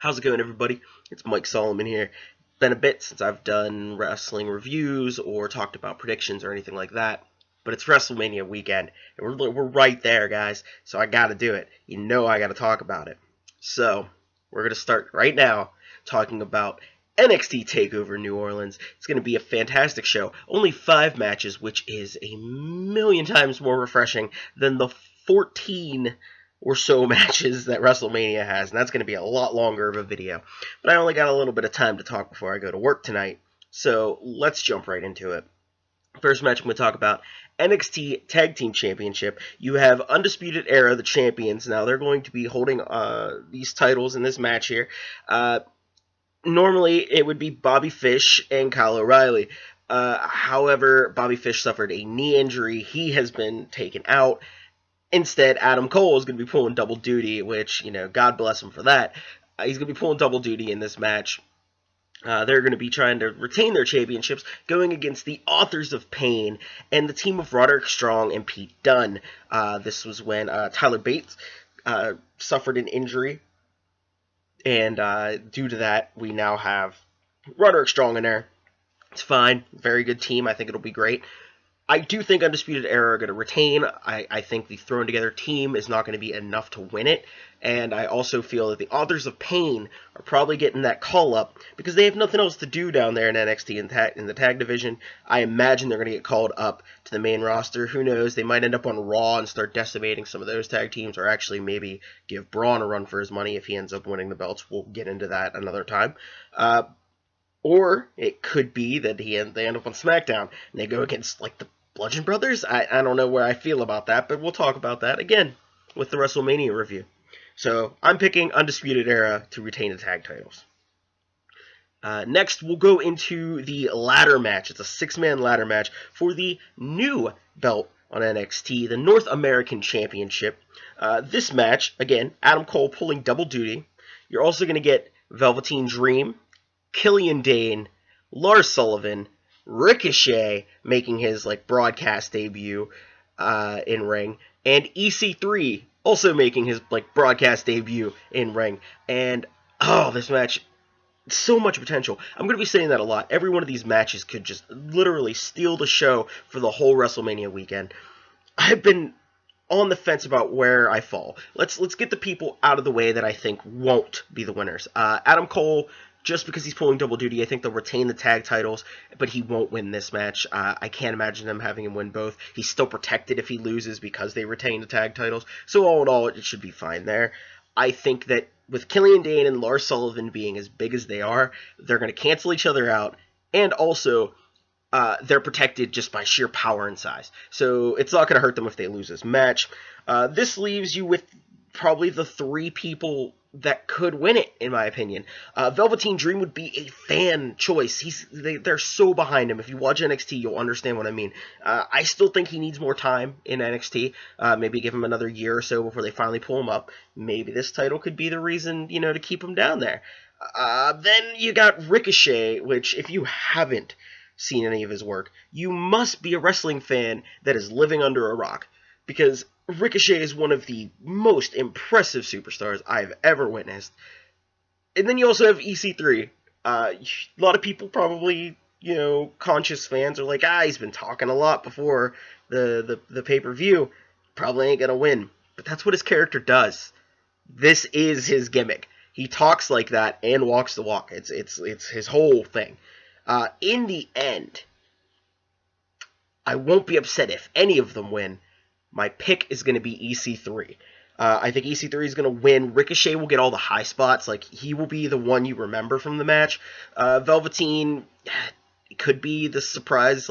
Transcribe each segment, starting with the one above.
How's it going, everybody? It's Mike Solomon here. Been a bit since I've done wrestling reviews or talked about predictions or anything like that, but it's WrestleMania weekend, and we're right there, guys, so I gotta do it. You know I gotta talk about it. So, we're gonna start right now talking about NXT Takeover New Orleans. It's going to be a fantastic show. Only 5 matches, which is a million times more refreshing than the 14 or so matches that WrestleMania has, and that's going to be a lot longer of a video. But I only got a little bit of time to talk before I go to work tonight, so let's jump right into it. First match I'm going to talk about, NXT Tag Team Championship. You have Undisputed Era, the champions. Now, they're going to be holding these titles in this match here. Normally, it would be Bobby Fish and Kyle O'Reilly. However, Bobby Fish suffered a knee injury. He has been taken out. Instead, Adam Cole is going to be pulling double duty, which, God bless him for that. He's going to be pulling double duty in this match. They're going to be trying to retain their championships, going against the Authors of Pain and the team of Roderick Strong and Pete Dunne. This was when Tyler Bates suffered an injury. And due to that, we now have Roderick Strong in there. It's fine. Very good team. I think it'll be great. I do think Undisputed Era are going to retain. I think the thrown together team is not going to be enough to win it. And I also feel that the Authors of Pain are probably getting that call up because they have nothing else to do down there in NXT in the tag division. I imagine they're going to get called up to the main roster. Who knows? They might end up on Raw and start decimating some of those tag teams, or actually maybe give Braun a run for his money if he ends up winning the belts. We'll get into that another time. Or it could be that they end up on SmackDown and they go against like the Bludgeon Brothers. I don't know where I feel about that, but we'll talk about that again with the WrestleMania review. So I'm picking Undisputed Era to retain the tag titles. Next, we'll go into the ladder match. It's a 6-man ladder match for the new belt on NXT, the North American Championship. This match, again, Adam Cole pulling double duty. You're also going to get Velveteen Dream, Killian Dane, Lars Sullivan, Ricochet making his broadcast debut in ring, and EC3 also making his broadcast debut in ring. And this match, so much potential. I'm going to be saying that a lot. Every one of these matches could just literally steal the show for the whole WrestleMania weekend. I've been on the fence about where I fall. Let's get the people out of the way that I think won't be the winners. Adam Cole, just because he's pulling double duty, I think they'll retain the tag titles, but he won't win this match. I can't imagine them having him win both. He's still protected if he loses because they retain the tag titles. So all in all, it should be fine there. I think that with Killian Dane and Lars Sullivan being as big as they are, they're going to cancel each other out, and also they're protected just by sheer power and size. So it's not going to hurt them if they lose this match. This leaves you with probably the 3 people that could win it, in my opinion. Velveteen Dream would be a fan choice. They're so behind him. If you watch NXT, you'll understand what I mean. I still think he needs more time in NXT. Maybe give him another year or so before they finally pull him up. Maybe this title could be the reason, to keep him down there. Then you got Ricochet, which if you haven't seen any of his work, you must be a wrestling fan that is living under a rock, because Ricochet is one of the most impressive superstars I've ever witnessed. And then you also have EC3. A lot of people probably, conscious fans are like, he's been talking a lot before the pay-per-view. Probably ain't gonna win. But that's what his character does. This is his gimmick. He talks like that and walks the walk. It's his whole thing. In the end, I won't be upset if any of them win. My pick is going to be EC3. I think EC3 is going to win. Ricochet will get all the high spots. He will be the one you remember from the match. Velveteen could be the surprise,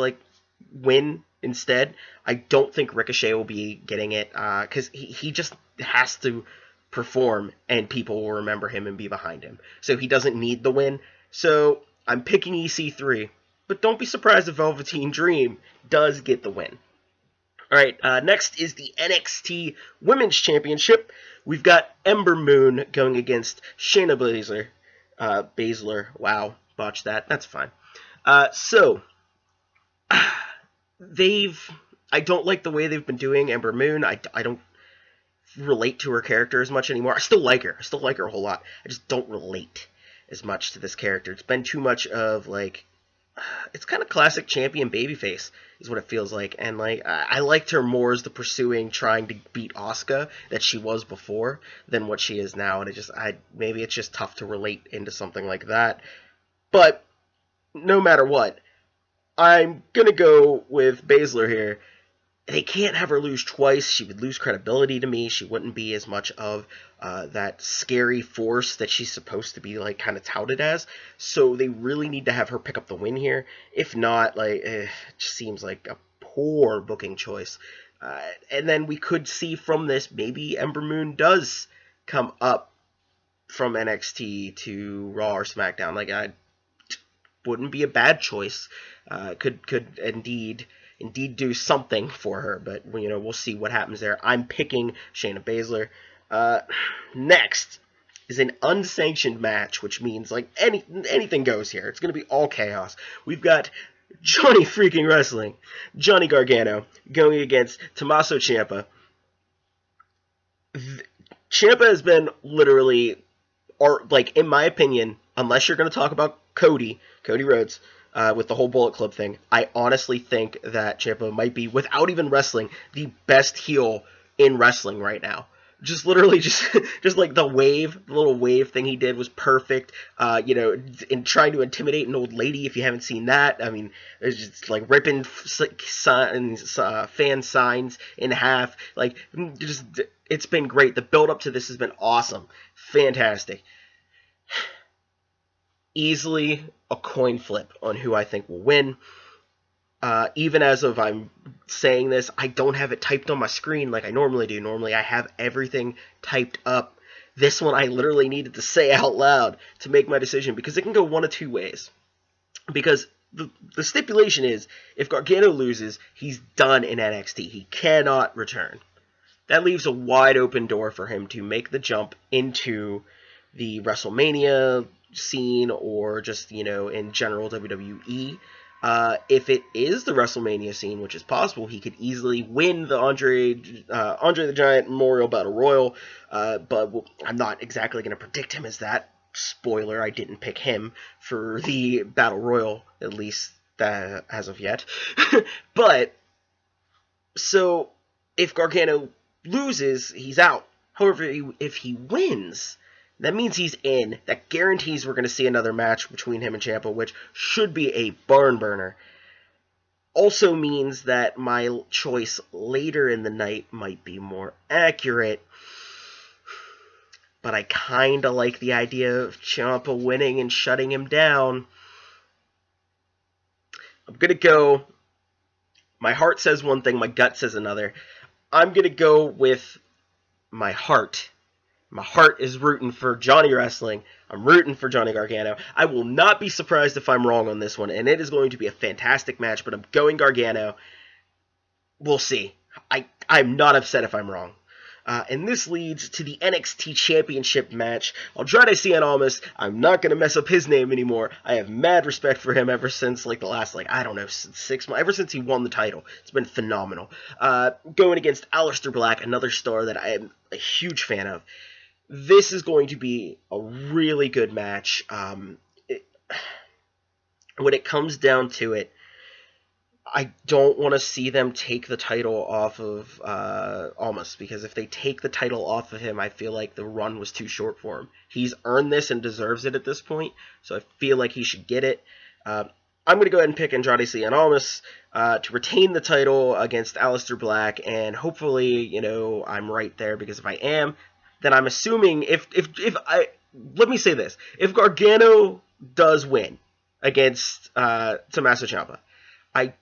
win instead. I don't think Ricochet will be getting it, because he just has to perform, and people will remember him and be behind him. So he doesn't need the win. So I'm picking EC3, but don't be surprised if Velveteen Dream does get the win. Alright, next is the NXT Women's Championship. We've got Ember Moon going against Shayna Baszler. Wow, botched that. That's fine. I don't like the way they've been doing Ember Moon. I don't relate to her character as much anymore. I still like her. I still like her a whole lot. I just don't relate as much to this character. It's been too much of, like, it's kind of classic champion babyface is what it feels like. And, like, I liked her more as the pursuing, trying to beat Asuka that she was before than what she is now. And maybe it's just tough to relate into something like that. But no matter what, I'm going to go with Baszler here. They can't have her lose twice. She would lose credibility to me. She wouldn't be as much of that scary force that she's supposed to be, like, kind of touted as. So they really need to have her pick up the win here. If not, like, it just seems like a poor booking choice. And then we could see from this, maybe Ember Moon does come up from NXT to Raw or SmackDown. Like, I wouldn't be a bad choice. Could indeed do something for her, but we'll see what happens there. I'm picking Shayna Baszler. Next is an unsanctioned match, which means like anything goes here. It's going to be all chaos. We've got Johnny freaking Wrestling, Johnny Gargano, going against Tommaso Ciampa. Ciampa has been literally, or like in my opinion, unless you're going to talk about Cody Rhodes, with the whole Bullet Club thing, I honestly think that Ciampa might be, without even wrestling, the best heel in wrestling right now. Just literally, just like the little wave thing he did was perfect. In trying to intimidate an old lady, if you haven't seen that, I mean, it's just like ripping fan signs in half. Like, it's been great. The build up to this has been awesome, fantastic. Easily a coin flip on who I think will win. Even as of I'm saying this, I don't have it typed on my screen like I normally do. Normally I have everything typed up. This one I literally needed to say out loud to make my decision, because it can go one of two ways. Because the stipulation is, if Gargano loses, he's done in NXT. He cannot return. That leaves a wide open door for him to make the jump into the WrestleMania scene, or just, in general WWE. If it is the WrestleMania scene, which is possible, he could easily win the Andre the Giant Memorial Battle Royal, but I'm not exactly going to predict him as that. Spoiler, I didn't pick him for the Battle Royal, at least as of yet. But, so, if Gargano loses, he's out. However, if he wins, that means he's in. That guarantees we're going to see another match between him and Ciampa, which should be a barn burner. Also means that my choice later in the night might be more accurate. But I kind of like the idea of Ciampa winning and shutting him down. I'm going to go... My heart says one thing, my gut says another. I'm going to go with my heart. My heart is rooting for Johnny Wrestling. I'm rooting for Johnny Gargano. I will not be surprised if I'm wrong on this one, and it is going to be a fantastic match, but I'm going Gargano. We'll see. I'm not upset if I'm wrong. And this leads to the NXT Championship match. Andrade Cien Almas, I'm not going to mess up his name anymore. I have mad respect for him ever since, like, the last, 6 months. Ever since he won the title. It's been phenomenal. Going against Aleister Black, another star that I am a huge fan of. This is going to be a really good match. When it comes down to it, I don't want to see them take the title off of Almas, because if they take the title off of him, I feel like the run was too short for him. He's earned this and deserves it at this point, so I feel like he should get it. I'm going to go ahead and pick Andrade Cien Almas to retain the title against Aleister Black, and hopefully, I'm right there, because if I am, then I'm assuming let me say this, if Gargano does win against Tommaso Ciampa, I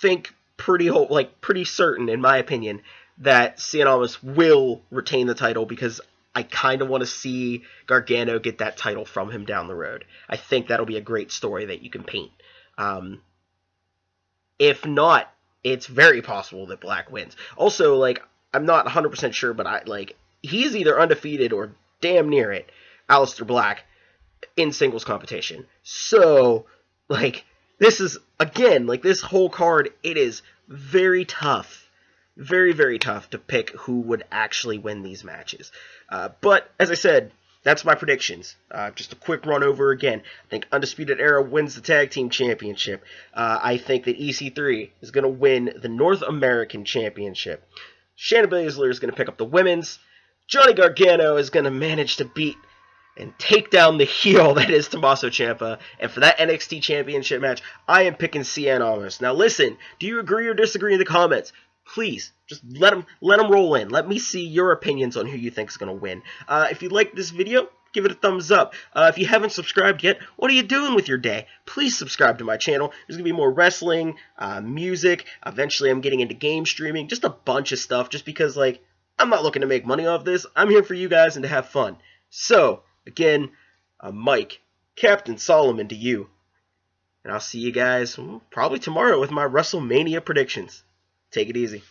think pretty certain, in my opinion, that Cien Almas will retain the title, because I kind of want to see Gargano get that title from him down the road. I think that'll be a great story that you can paint. If not, it's very possible that Black wins. Also, I'm not 100% sure, but he's either undefeated or damn near it, Aleister Black, in singles competition. So, this is, again, this whole card, it is very tough very, very tough to pick who would actually win these matches. But, as I said, that's my predictions. Just a quick run over again. I think Undisputed Era wins the Tag Team Championship. I think that EC3 is going to win the North American Championship. Shayna Baszler is going to pick up the Women's. Johnny Gargano is going to manage to beat and take down the heel that is Tommaso Ciampa. And for that NXT Championship match, I am picking Cien Almas. Now listen, do you agree or disagree in the comments? Please, just let them roll in. Let me see your opinions on who you think is going to win. If you like this video, give it a thumbs up. If you haven't subscribed yet, what are you doing with your day? Please subscribe to my channel. There's going to be more wrestling, music. Eventually, I'm getting into game streaming. Just a bunch of stuff just because, like, I'm not looking to make money off this. I'm here for you guys and to have fun. So, again, I'm Mike, Captain Solomon to you. And I'll see you guys probably tomorrow with my WrestleMania predictions. Take it easy.